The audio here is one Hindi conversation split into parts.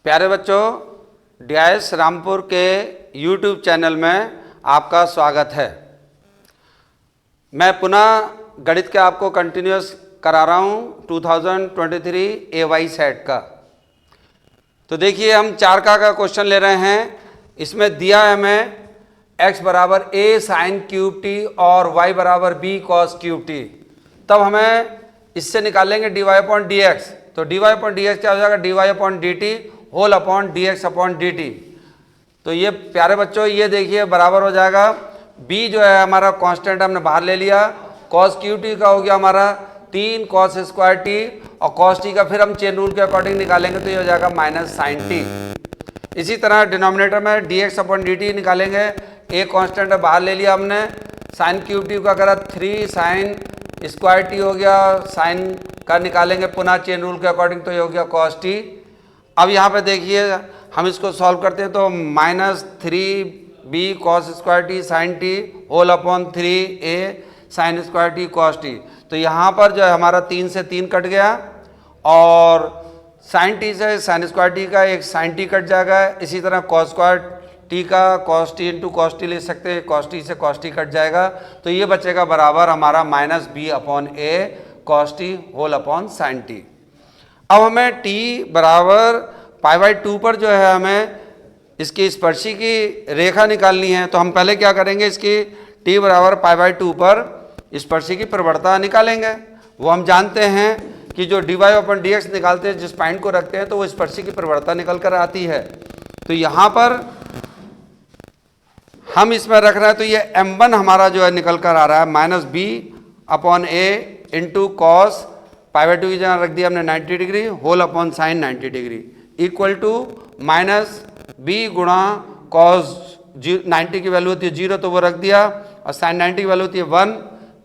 प्यारे बच्चों, डीआईएस रामपुर के YouTube चैनल में आपका स्वागत है। मैं पुनः गणित के आपको कंटिन्यूस करा रहा हूँ 2023 AY सेट का। तो देखिए, हम 4 का क्वेश्चन ले रहे हैं। इसमें दिया है हमें x बराबर a sin क्यूब टी और y बराबर b cos क्यूब टी। तब हमें इससे निकालेंगे dy अपॉन डी एक्स। तो dy अपॉन डी एक्स क्या हो जाएगा? dy upon d t whole upon d x upon d t. तो ये प्यारे बच्चों, ये देखिए बराबर हो जाएगा b जो है हमारा कांस्टेंट हमने बाहर ले लिया, cos क्यूब टी का हो गया हमारा 3 cos स्क्वायर टी और cos टी का फिर हम चेन रूल के अकॉर्डिंग निकालेंगे तो ये हो जाएगा माइनस साइन टी। इसी तरह डिनोमिनेटर में dx अपॉन डी टी निकालेंगे, एक कांस्टेंट बाहर ले लिया हमने, साइन क्यूब टी का करा 3 साइन स्क्वायर टी हो गया, साइन का निकालेंगे पुनः चेन रूल के अकॉर्डिंग तो ये हो गया कॉस टी। अब यहाँ पे देखिए हम इसको सॉल्व करते हैं तो minus 3b cos square t sine t whole upon 3a sine square t cos t. तो यहाँ पर जो है हमारा 3 से 3 कट गया और साइन टी से साइन स्क्वायर टी का एक साइन टी कट जाएगा। इसी तरह कॉस स्क्वायर टी का cos t into cos t ले सकते हैं, कॉस टी से कॉस टी कट जाएगा तो ये बचेगा बराबर हमारा minus b upon a cos t whole upon sine t. अब हमें t बराबर π/2 पर जो है हमें इसकी स्पर्शी की रेखा निकालनी है। तो हम पहले क्या करेंगे, इसकी t बराबर π/2 पर स्पर्शी की प्रवणता निकालेंगे। वो हम जानते हैं कि जो dy अपॉन डी एक्स निकालते हैं, जिस पॉइंट को रखते हैं तो वो स्पर्शी की प्रवणता निकल कर आती है। तो यहाँ पर हम इसमें रख रहे हैं तो ये m1 हमारा जो है निकल कर आ रहा है minus b upon a into cos π/2 की जगह रख दिया हमने 90 degree whole upon sine 90 degree equal to minus b गुणा कॉस 90 की वैल्यू होती है 0 तो वो रख दिया और साइन 90 की वैल्यू होती है 1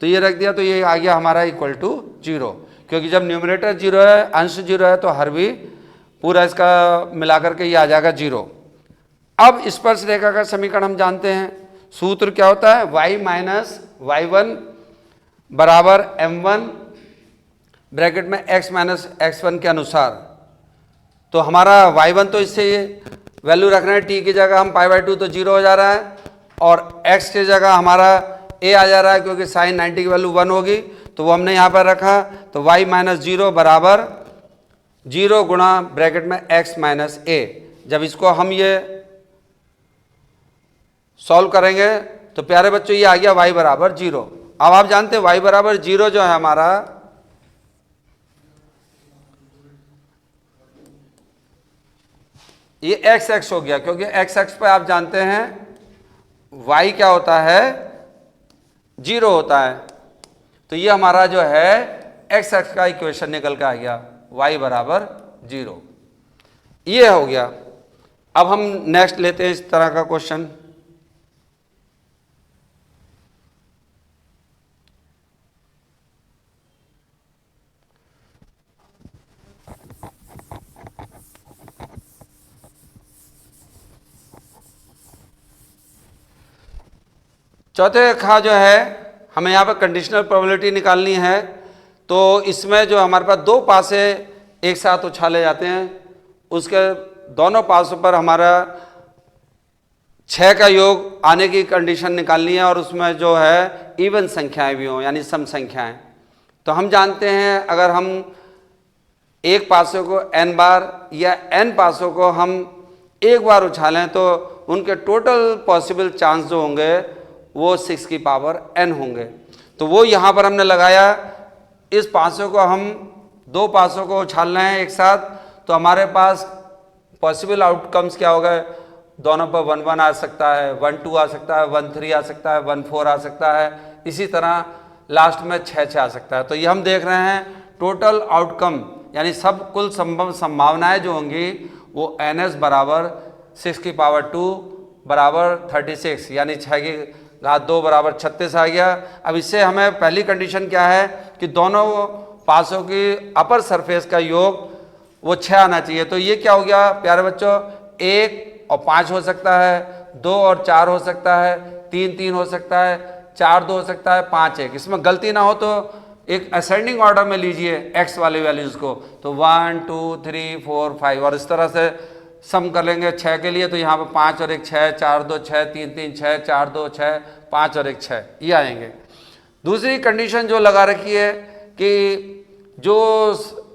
तो ये रख दिया। तो ये आ गया हमारा इक्वल टू 0, क्योंकि जब न्यूमरेटर 0 है, अंश 0 है तो हर भी पूरा इसका मिलाकर के ये आ जाएगा 0। अब स्पर्श रेखा का समीकरण हम जानते हैं, सूत्र क्या होता है, y माइनस y1 बराबर m1 ब्रैकेट में x माइनस x1 के अनुसार। तो हमारा y1 तो इससे वैल्यू रखना है, t की जगह हम π/2 तो 0 हो जा रहा है और x की जगह हमारा a आ जा रहा है क्योंकि साइन 90 की वैल्यू 1 होगी तो वो हमने यहाँ पर रखा। तो y माइनस 0 बराबर 0 गुणा ब्रैकेट में x माइनस a। जब इसको हम ये सॉल्व करेंगे तो प्यारे बच्चों ये आ गया y बराबर 0। अब आप जानते हैं y बराबर 0 जो है हमारा, ये x हो गया क्योंकि x पे आप जानते हैं y क्या होता है, 0 होता है। तो ये हमारा जो है x का इक्वेशन निकल के आ गया y बराबर 0, ये हो गया। अब हम नेक्स्ट लेते हैं इस तरह का क्वेश्चन। चौथे खा जो है हमें यहाँ पर कंडीशनल प्रोबेबिलिटी निकालनी है। तो इसमें जो हमारे पास दो पासे एक साथ उछाले जाते हैं, उसके दोनों पासों पर हमारा 6 का योग आने की कंडीशन निकालनी है और उसमें जो है इवन संख्याएं भी हों यानी सम संख्याएं। तो हम जानते हैं अगर हम एक पासों को n बार या n पासों को हम एक बार उछालें तो उनके टोटल पॉसिबल चांस जो होंगे वो 6 की पावर n होंगे। तो वो यहाँ पर हमने लगाया, इस पासों को हम दो पासों को उछालना है एक साथ तो हमारे पास पॉसिबल आउटकम्स क्या हो गए, दोनों पर 1 1 आ सकता है, 1 2 आ सकता है, 1 3 आ सकता है, 1 4 आ सकता है, इसी तरह लास्ट में 6 6 आ सकता है। तो ये हम देख रहे हैं टोटल आउटकम यानी सब कुल संभव संभावनाएं जो होंगी वो ns बराबर 6 की पावर 2 बराबर 36 यानी 6 की घात 2 बराबर 36 आ गया। अब इससे हमें पहली कंडीशन क्या है कि दोनों पासों की अपर सरफेस का योग वो 6 आना चाहिए। तो ये क्या हो गया प्यारे बच्चों, 1 और 5 हो सकता है, 2 और 4 हो सकता है, 3 3 हो सकता है, 4 2 हो सकता है, 5 1। इसमें गलती ना हो तो एक असेंडिंग ऑर्डर में लीजिए x वाली वैल्यूज को, तो 1 2 3 4 5 और इस तरह से सम कर लेंगे 6 के लिए, तो यहाँ पर 5 और 1 6, 4 2 6, 3 3 6, 4 2 6, 5 और 1 6, ये आएंगे। दूसरी कंडीशन जो लगा रखी है कि जो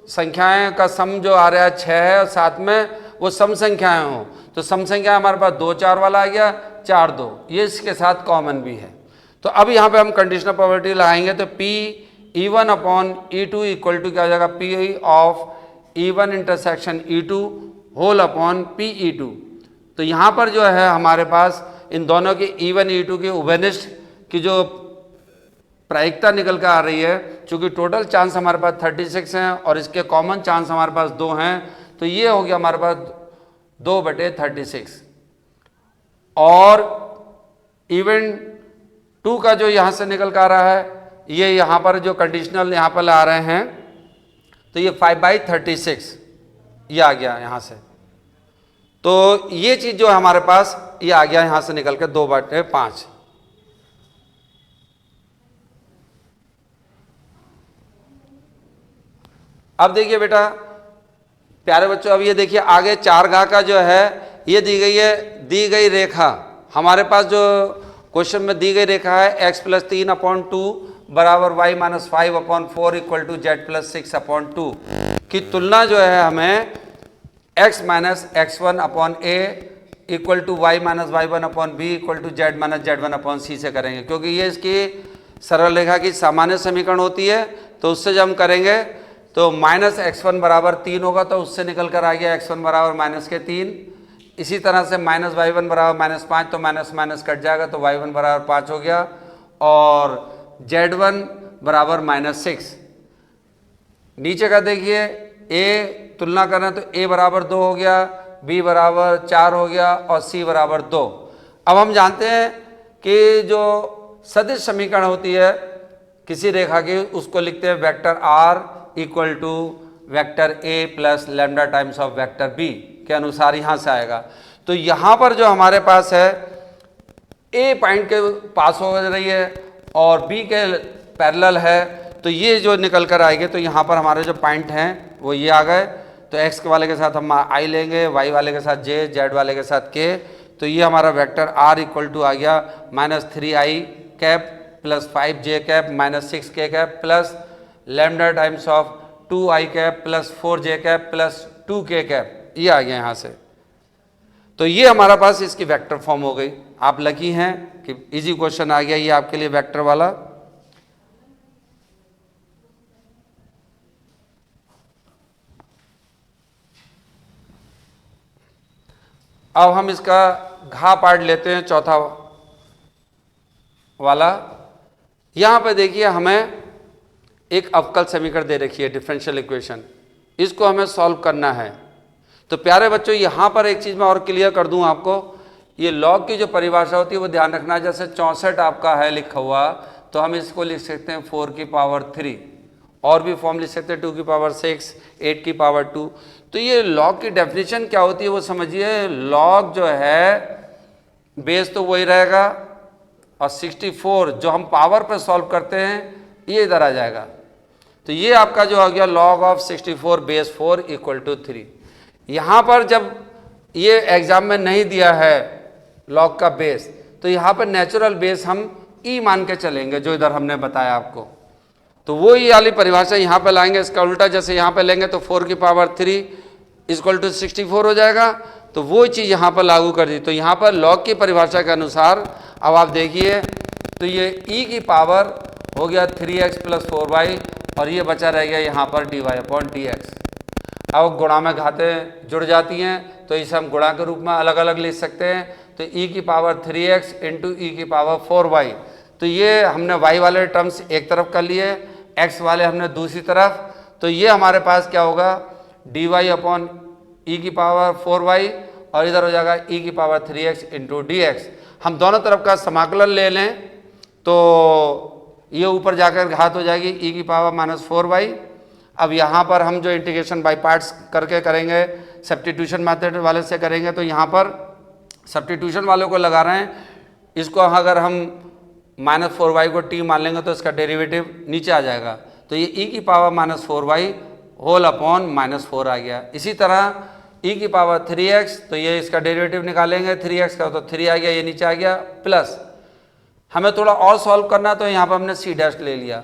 संख्याएं का सम जो आ रहा है 6 है और साथ में वो सम संख्याएं हो, तो सम संख्या हमारे पास 2 4 वाला आ गया, 4 2, ये इसके साथ कॉमन भी है। तो अब यहाँ पे हम कंडीशनल प्रोबेबिलिटी लगाएंगे, तो P E1 upon E2 equal to क्या हो जाएगा, P of E1 intersection E2 whole upon PE2। तो यहाँ पर जो है हमारे पास इन दोनों की E1 E2 की उभयनिष्ठ की जो प्रायिकता निकल कर आ रही है, चूंकि टोटल चांस हमारे पास 36 हैं और इसके कॉमन चांस हमारे पास 2 हैं, तो ये हो गया हमारे पास 2/36। और इवेंट 2 का जो यहाँ से निकल कर आ रहा है, ये यहाँ पर जो कंडीशनल यहाँ पर आ रहे हैं, तो ये 5/36 ये आ गया यहाँ से। तो ये चीज़ जो है हमारे पास ये आ गया यहाँ से निकल कर 2/5। अब देखिए बेटा प्यारे बच्चों, अब ये देखिए आगे 4 घा का जो है ये दी गई है, दी गई रेखा हमारे पास जो क्वेश्चन में दी गई रेखा है x + 3/2 बराबर y - 5/4 इक्वल टू z+6/2 की तुलना जो है हमें x - x1/a equal to y - y1/b equal to z - z1/c से करेंगे, क्योंकि ये इसकी सरल रेखा की सामान्य समीकरण होती है। तो उससे जब हम करेंगे तो -x1 बराबर 3 होगा, तो उससे निकल कर आ गया x1 बराबर -3। इसी तरह से -y1 बराबर -5, तो माइनस कट जाएगा, तो y1 बराबर 5 हो गया। और z1 बराबर -6। नीचे का देखिए a तुलना करें तो a बराबर 2 हो गया, b बराबर 4 हो गया और c बराबर 2। अब हम जानते हैं कि जो सदिश समीकरण होती है किसी रेखा की, उसको लिखते हैं vector r equal to vector a plus lambda times of vector b के अनुसार यहाँ से आएगा। तो यहाँ पर जो हमारे पास है a पॉइंट के पास हो रही है और b के पैरेलल है, तो ये जो निकल कर आएंगे, तो यहाँ पर हमारे जो पॉइंट हैं वो ये आ गए। तो x के वाले के साथ हम i लेंगे, y वाले के साथ j, z वाले के साथ k। तो ये हमारा वेक्टर r इक्वल टू आ गया -3i cap plus 5j cap minus 6k cap plus lambda times of 2i cap plus 4j cap plus 2k cap, ये आ गया यहाँ से। तो ये हमारा पास इसकी वेक्टर फॉर्म हो गई। आप लकी हैं कि इजी क्वेश्चन आ गया ये आपके लिए वेक्टर वाला। अब हम इसका घा पार्ट लेते हैं, चौथा वाला। यहां पे देखिए हमें एक अवकल समीकरण दे रखी है, डिफरेंशियल इक्वेशन, इसको हमें सॉल्व करना है। तो प्यारे बच्चों यहाँ पर एक चीज़ मैं और क्लियर कर दूं आपको, ये लॉग की जो परिभाषा होती है वो ध्यान रखना। जैसे 64 आपका है लिखा हुआ, तो हम इसको लिख सकते हैं 4 की पावर 3, और भी फॉर्म लिख सकते हैं 2 की पावर 6, 8 की पावर 2। तो ये लॉग की डेफिनेशन क्या होती है वो समझिए। लॉग जो है बेस तो वही रहेगा, और 64 जो हम पावर पर सॉल्व करते हैं ये इधर आ जाएगा। तो ये आपका जो आ गया log of 64 base 4 equal to 3। यहाँ पर जब ये एग्जाम में नहीं दिया है लॉग का बेस, तो यहाँ पर नेचुरल बेस हम ई मान के चलेंगे, जो इधर हमने बताया आपको। तो वो ये वाली परिभाषा यहाँ पे लाएंगे, इसका उल्टा जैसे यहाँ पे लेंगे तो 4 की पावर 3 इक्वल टू 64 हो जाएगा। तो वो चीज़ यहाँ पर लागू कर दी। तो यहाँ पर लॉग की परिभाषा के अनुसार अब आप देखिए, तो ये e की पावर हो गया 3x प्लस 4y, और ये बचा रह गया यहाँ पर dy/dx। अब गुणा में घातें जुड़ जाती हैं, तो इसे हम गुणा के रूप में अलग अलग लिख सकते हैं। तो e की पावर 3x इंटू ई की पावर 4y, तो ये हमने y वाले टर्म्स एक तरफ कर लिए, x वाले हमने दूसरी तरफ। तो ये हमारे पास क्या होगा, dy/e की पावर 4y, और इधर हो जाएगा e की पावर 3x इंटू dx। हम दोनों तरफ का समाकलन ले लें तो ये ऊपर जाकर घात हो जाएगी e की पावर -4y। अब यहाँ पर हम जो इंटीग्रेशन बाय पार्ट्स करके करेंगे, सब्स्टिट्यूशन मेथड वाले से करेंगे, तो यहाँ पर सब्स्टिट्यूशन वालों को लगा रहे हैं। इसको अगर हम -4y को t मान लेंगे तो इसका डेरिवेटिव नीचे आ जाएगा। तो ये e की पावर -4y होल अपॉन -4 आ गया। इसी तरह ई की पावर 3x, तो ये इसका डेरिवेटिव निकालेंगे 3x का, तो 3 आ गया, ये नीचे आ गया, प्लस हमें थोड़ा और सॉल्व करना, तो यहाँ पर हमने सी डैश ले लिया।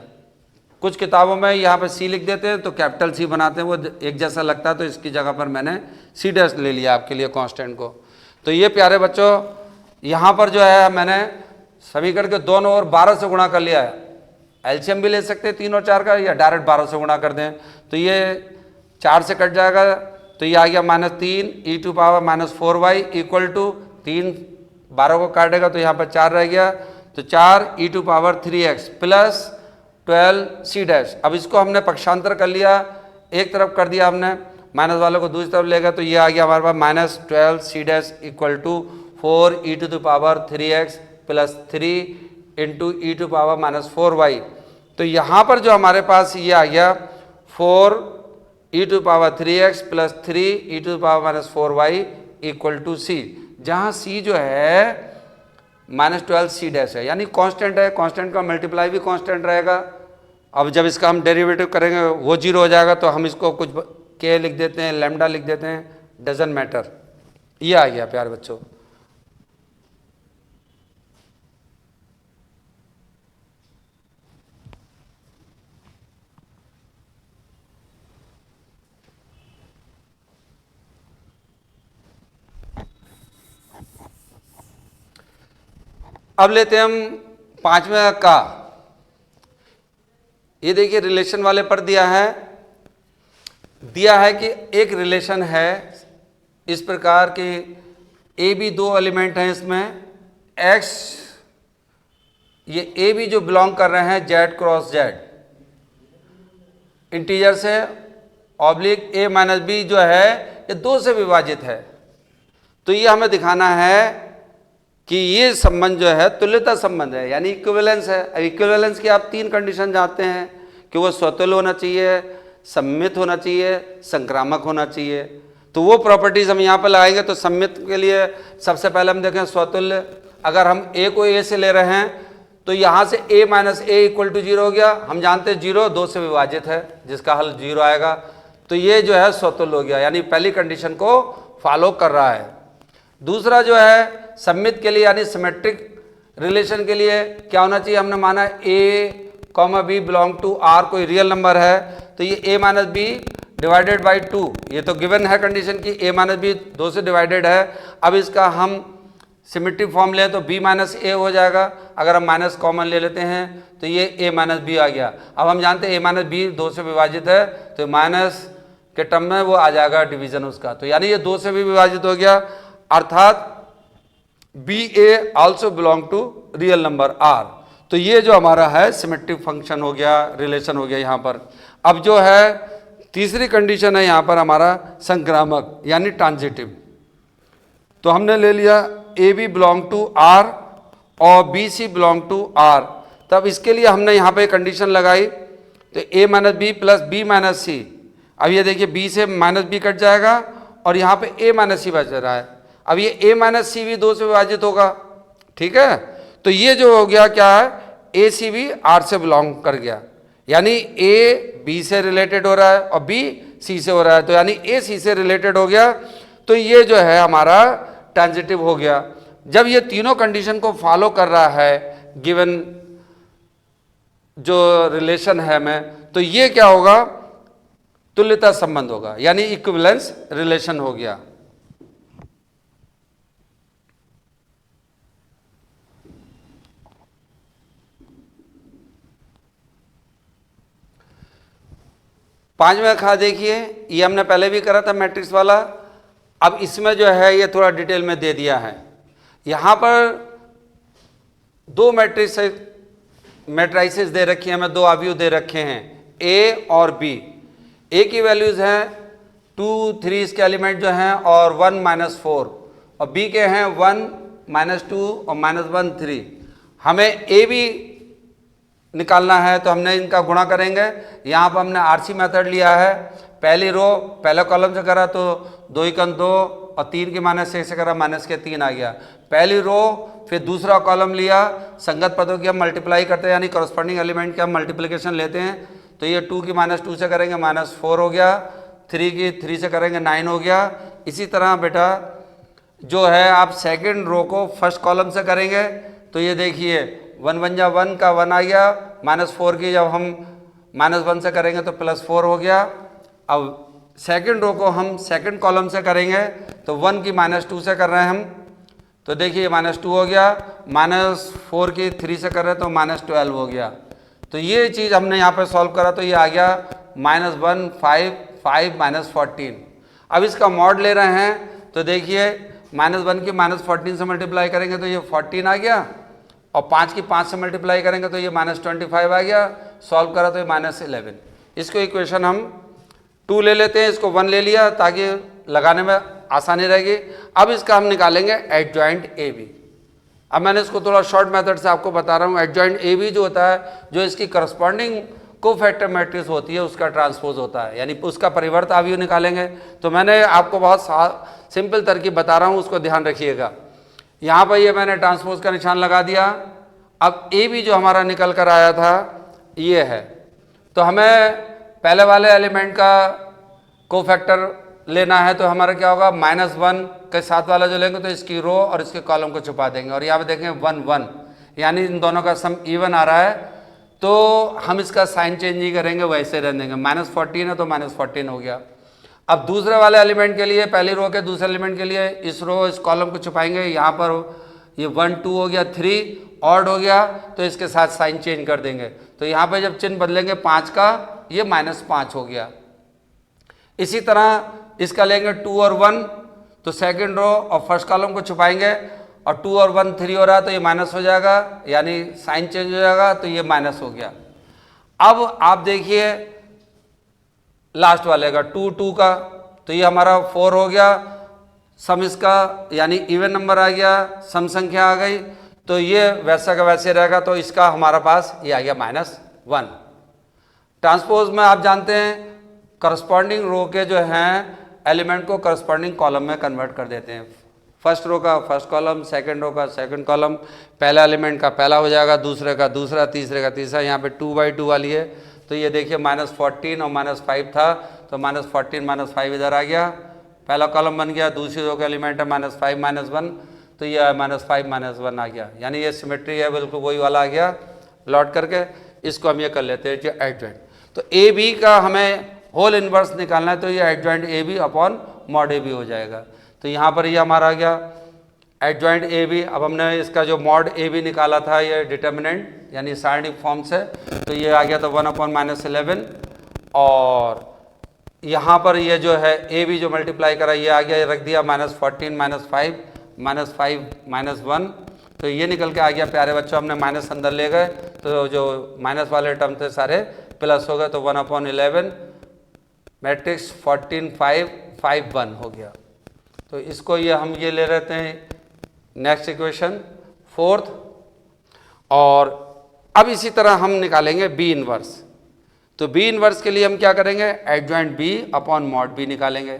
कुछ किताबों में यहाँ पे सी लिख देते हैं तो कैपिटल सी बनाते हैं, वो एक जैसा लगता है, तो इसकी जगह पर मैंने सी डैश ले लिया आपके लिए कांस्टेंट को। तो ये प्यारे बच्चों यहाँ पर जो है मैंने समीकरण के दोनों ओर 12 से गुणा कर लिया है। एलसीएम भी ले सकते हैं 3 और 4 का, या डायरेक्ट 12 से गुणा कर दें, तो ये 4 से कट जाएगा, तो ये आ गया -3 e to power -4y equal to 3, 12 को काटेगा तो यहाँ पर 4 रह गया, तो 4 e to power 3x plus 12 C dash. अब इसको हमने पक्षांतर कर लिया, एक तरफ कर दिया हमने, माइनस वालों को दूसरी तरफ लेगा, तो ये आ गया हमारे पास -12 सी dash equal to 4 e to the power 3x plus 3 into e to power -4y। तो यहाँ पर जो हमारे पास ये आ गया 4 e to power 3x plus 3 e to power -4y equal to C, जहाँ सी जो है -12 सी डैश है, यानी कांस्टेंट है, कांस्टेंट का मल्टीप्लाई भी कांस्टेंट रहेगा। अब जब इसका हम डेरिवेटिव करेंगे वो 0 हो जाएगा, तो हम इसको कुछ के लिख देते हैं, लैम्डा लिख देते हैं, डजंट मैटर। ये आ गया प्यारे बच्चों। अब लेते हैं हम 5वें का। ये देखिए रिलेशन वाले पर दिया है कि एक रिलेशन है इस प्रकार के ए बी 2 एलिमेंट हैं इसमें, x ये ए बी जो बिलोंग कर रहे हैं z क्रॉस z इंटीजर से, ऑब्लिक a माइनस बी जो है ये 2 से विभाजित है। तो ये हमें दिखाना है कि ये संबंध जो है तुल्यता संबंध है, यानी इक्विवेलेंस है। अब इक्विवेलेंस की आप 3 कंडीशन जानते हैं कि वो स्वतुल्य होना चाहिए, सममित होना चाहिए, संक्रामक होना चाहिए। तो वो प्रॉपर्टीज हम यहाँ पर लगाएंगे। तो सममित के लिए सबसे पहले हम देखें स्वतुल्य। अगर हम a को a से ले रहे हैं तो यहाँ से a minus a equal to 0 हो गया। हम जानते हैं 0 2 से विभाजित है, जिसका हल 0 आएगा। तो ये जो है स्वतुल्य हो गया, यानी पहली कंडीशन को फॉलो कर रहा है। दूसरा जो है सममित के लिए यानी सिमेट्रिक रिलेशन के लिए क्या होना चाहिए, हमने माना a comma b belong to r, कोई रियल नंबर है तो ये a minus b divided by 2, ये तो गिवन है कंडीशन की a माइनस बी 2 से डिवाइडेड है। अब इसका हम सिमेट्रिक फॉर्म लें तो b माइनस ए हो जाएगा। अगर हम माइनस कॉमन ले लेते हैं तो ये a माइनस बी आ गया। अब हम जानते हैं a माइनस बी 2 से विभाजित है, तो माइनस के टर्म में वो आ जाएगा डिवीजन उसका, तो यानी ये 2 से भी विभाजित हो गया, अर्थात b a also belong to real number r। तो ये जो हमारा है सिमेट्रिक फंक्शन हो गया, रिलेशन हो गया यहाँ पर। अब जो है तीसरी कंडीशन है यहाँ पर हमारा संक्रामक यानी ट्रांजिटिव। तो हमने ले लिया a b belong to r और b c belong to r। तब इसके लिए हमने यहाँ पे कंडीशन लगाई, तो a minus b plus b minus c. अब ये देखिए b से माइनस बी कट जाएगा और यहाँ पे a माइनस सी बच रहा है। अब ये a माइनस सी भी 2 से विभाजित होगा, ठीक है। तो ये जो हो गया क्या है, ए सी भी आर से बिलोंग कर गया, यानी ए बी से रिलेटेड हो रहा है और बी सी से हो रहा है, तो यानी ए सी से रिलेटेड हो गया। तो ये जो है हमारा ट्रांजिटिव हो गया। जब ये तीनों कंडीशन को फॉलो कर रहा है गिवन जो रिलेशन है में, तो ये क्या होगा, तुल्यता संबंध होगा, यानी इक्विवेलेंस रिलेशन हो गया। पांचवा खा देखिए, ये हमने पहले भी करा था मैट्रिक्स वाला। अब इसमें जो है ये थोड़ा डिटेल में दे दिया है। यहाँ पर 2 मैट्रिसेस दे रखी हैं, हमें 2 अवयव दे रखे हैं ए और बी। ए की वैल्यूज हैं 2 3 इसके एलिमेंट जो हैं और 1 -4, और बी के हैं 1 -2 और -1 3। हमें ए बी निकालना है तो हमने इनका गुणा करेंगे। यहाँ पर हमने आरसी मेथड लिया है। पहली रो पहले कॉलम से करा तो 2 × 2 और 3 के -1 से करा -3 आ गया पहली रो। फिर दूसरा कॉलम लिया, संगत पदों की हम मल्टीप्लाई करते हैं, यानी करस्पॉन्डिंग एलिमेंट की हम मल्टीप्लिकेशन लेते हैं। तो ये 2 की -2 से करेंगे -4 हो गया, 3 की 3 से करेंगे 9 हो गया। इसी तरह बेटा जो है आप सेकंड रो को फर्स्ट कॉलम से करेंगे तो ये देखिए 1 1 जा 1 का 1 आ गया, -4 की जब हम -1 से करेंगे तो +4 हो गया। अब सेकंड रो को हम सेकंड कॉलम से करेंगे तो 1 की -2 से कर रहे हैं हम, तो देखिए -2 हो गया, -4 की 3 से कर रहे हैं तो -12 हो गया। तो ये चीज़ हमने यहाँ पे सॉल्व करा तो ये आ गया -1 5 5 -14। अब इसका मॉड ले रहे हैं तो देखिए -1 की -14 से मल्टीप्लाई करेंगे तो ये 14 आ गया, और 5 की 5 से मल्टीप्लाई करेंगे तो ये -25 आ गया, सॉल्व करा तो ये -11। इसको इक्वेशन हम 2 ले लेते हैं, इसको 1 ले लिया ताकि लगाने में आसानी रहेगी। अब इसका हम निकालेंगे एडजॉइंट ए बी। अब मैंने इसको थोड़ा शॉर्ट मेथड से आपको बता रहा हूँ। एडजॉइंट ए बी जो होता है, जो इसकी करस्पॉन्डिंग कोफैक्टर मैट्रिक्स होती है उसका ट्रांसपोज होता है, यानी उसका परिवर्त अवयव निकालेंगे। तो मैंने आपको बहुत सिंपल तरकीब बता रहा हूँ, उसको ध्यान रखिएगा। यहाँ पर ये मैंने ट्रांसपोज का निशान लगा दिया। अब ए बी जो हमारा निकल कर आया था ये है, तो हमें पहले वाले एलिमेंट का कोफैक्टर लेना है तो हमारा क्या होगा, -1 के साथ वाला जो लेंगे तो इसकी रो और इसके कॉलम को छुपा देंगे, और यहाँ पे देखें 1 1, यानी इन दोनों का सम इवन आ रहा है, तो हम इसका साइन चेंज नहीं करेंगे, वैसे रहने देंगे। -14 है तो -14 हो गया। अब दूसरे वाले एलिमेंट के लिए, पहली रो के दूसरे एलिमेंट के लिए इस रो इस कॉलम को छुपाएंगे, यहाँ पर ये 1 2 हो गया, 3 ऑड हो गया तो इसके साथ साइन चेंज कर देंगे। तो यहाँ पे जब चिन्ह बदलेंगे 5 का, ये -5 हो गया। इसी तरह इसका लेंगे 2 और 1, तो सेकंड रो और फर्स्ट कॉलम को छुपाएंगे, और 2 और 1 3 हो रहा है तो ये माइनस हो जाएगा, यानी साइन चेंज हो जाएगा तो ये माइनस हो गया। अब आप देखिए लास्ट वाले का 2 2 का, तो ये हमारा 4 हो गया, सम इसका यानी इवन नंबर आ गया, सम संख्या आ गई, तो ये वैसा का वैसे रहेगा, तो इसका हमारा पास ये आ गया -1। ट्रांसपोज में आप जानते हैं करस्पॉन्डिंग रो के जो हैं एलिमेंट को करस्पॉन्डिंग कॉलम में कन्वर्ट कर देते हैं। फर्स्ट रो का फर्स्ट कॉलम, सेकंड रो का सेकंड कॉलम, पहला एलिमेंट का पहला हो जाएगा, दूसरे का दूसरा, तीसरे का तीसरा। यहाँ पे 2/2 वाली है तो ये देखिए -14 और -5 था, तो -14 -5 इधर आ गया, पहला कॉलम बन गया। दूसरी रो का एलिमेंट है -5 -1, तो ये -5 -1 आ गया, यानी ये सिमेट्री है, बिल्कुल वही वाला आ गया। लौट करके इसको हम ये कर लेते हैं जो एडजॉइंट। तो ए बी का हमें होल इनवर्स निकालना है, तो ये adjoint a b upon mod a b हो जाएगा। तो यहाँ पर ये हमारा आ गया एडजॉइंट ए बी। अब हमने इसका जो मॉड ए बी निकाला था ये डिटर्मिनेंट यानी सारणिक फॉर्म से, तो ये आ गया तो 1/-11, और यहाँ पर ये जो है ए बी जो मल्टीप्लाई करा ये आ गया, ये रख दिया -14 -5 -5 -1, तो ये निकल के आ गया। प्यारे बच्चों हमने माइनस अंदर ले गए तो जो माइनस वाले टर्म थे सारे प्लस हो गए, तो 1/11 मैट्रिक्स 14 5 5 1 हो गया। तो इसको ये हम ये ले रहते हैं नेक्स्ट इक्वेशन 4th। और अब इसी तरह हम निकालेंगे बी इनवर्स। तो बी इनवर्स के लिए हम क्या करेंगे, adjoint b upon mod b निकालेंगे।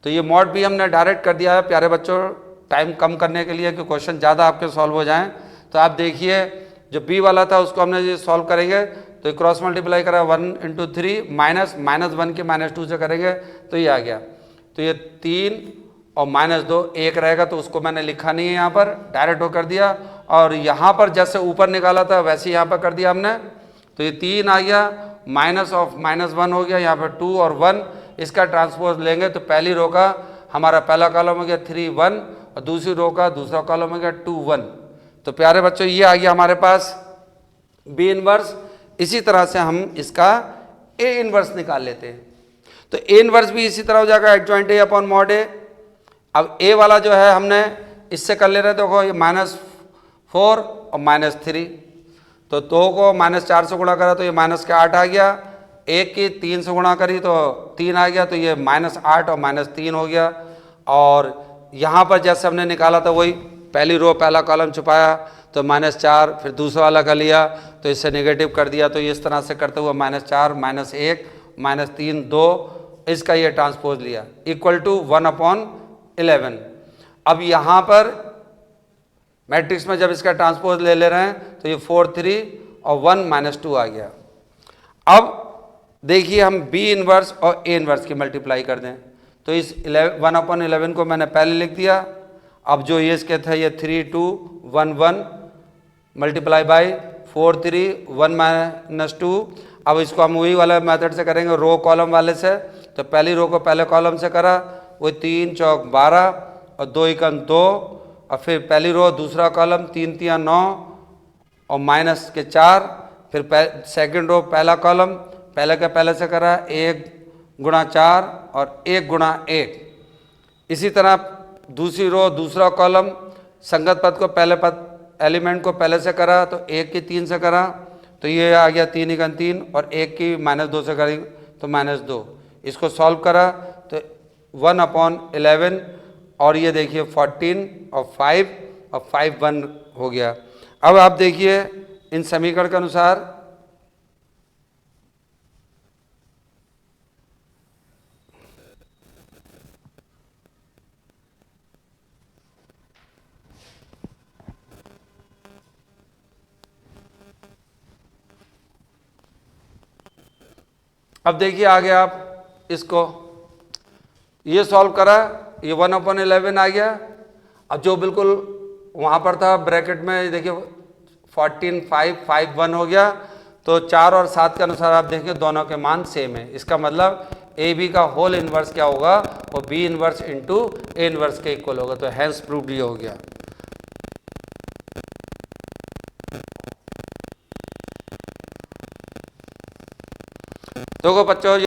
तो ये मॉड बी हमने डायरेक्ट कर दिया है प्यारे बच्चों, टाइम कम करने के लिए कि क्वेश्चन ज़्यादा आपके सॉल्व हो जाएं। तो आप देखिए जो बी वाला था उसको हमने ये सॉल्व करेंगे, तो क्रॉस मल्टीप्लाई करा 1 × 3 -1 के -2 से करेंगे तो ये आ गया। तो ये 3 और -2 1 रहेगा, तो उसको मैंने लिखा नहीं है यहाँ पर, डायरेक्ट वो कर दिया। और यहाँ पर जैसे ऊपर निकाला था वैसे यहाँ पर कर दिया हमने, तो ये 3 आ गया, -1 हो गया, यहाँ पर 2 और 1, इसका ट्रांसपोज लेंगे तो पहली रो का हमारा पहला कॉलम हो गया 3 1, और दूसरी रो का दूसरा कॉलम हो गया 2 1। तो प्यारे बच्चों ये आ गया हमारे पास बी इनवर्स। इसी तरह से हम इसका ए इनवर्स निकाल लेते हैं। तो ए इनवर्स भी इसी तरह हो जाएगा एडजॉइंट ए अपॉन मॉड ए। अब ए वाला जो है हमने इससे कर ले रहे थे, देखो ये -4 और -3, तो 2 को -4 से गुणा करा तो ये -8 आ गया, 1 की 3 से गुणा करी तो 3 आ गया, तो ये -8 और -3 हो गया। और यहाँ पर जैसे हमने निकाला था वही पहली रो पहला कॉलम छुपाया तो -4, फिर दूसरा वाला कर लिया तो इससे नेगेटिव कर दिया, तो इस तरह से करते हुए -4 -1 -3 2, इसका ये ट्रांसपोज लिया इक्वल टू 1/11। अब यहाँ पर मैट्रिक्स में जब इसका ट्रांसपोज ले रहे हैं तो ये 4 3 और 1 -2 आ गया। अब देखिए हम बी इनवर्स और ए इनवर्स की मल्टीप्लाई कर दें तो इस 1/11 को मैंने पहले लिख दिया। अब जो ये इसके थे ये 3 2 1 1 मल्टीप्लाई बाई 4 3 1 - 2। अब इसको हम वही वाला मेथड से करेंगे, रो कॉलम वाले से। तो पहली रो को पहले कॉलम से करा, वो 3 चौक 12 और 2 एकम 2, और फिर पहली रो दूसरा कॉलम 3 3 9 और माइनस के 4, फिर सेकंड रो पहला कॉलम पहले के पहले से करा 1 गुणा 4 और 1 गुणा 1। इसी तरह दूसरी रो दूसरा कॉलम संगत पद को पहले पद एलिमेंट को पहले से करा, तो 1 की 3 से करा, तो ये आ गया 3 एकम 3, और 1 की -2 से करेंगे तो -2। इसको सॉल्व करा तो 1/11, और ये देखिए 14 और 5 और 5 1 हो गया। अब आप देखिए इन समीकरण के अनुसार अब देखिए आगे आप इसको ये सॉल्व करा, ये 1/11 आ गया। अब जो बिल्कुल वहाँ पर था ब्रैकेट में देखिए 14 5 5 1 हो गया। तो 4 और 7 के अनुसार आप देखें दोनों के मान सेम है। इसका मतलब ए बी का होल इनवर्स क्या होगा, वो b inverse into a inverse के इक्वल होगा। तो हैंस प्रूव्ड ये हो गया। तो बच्चों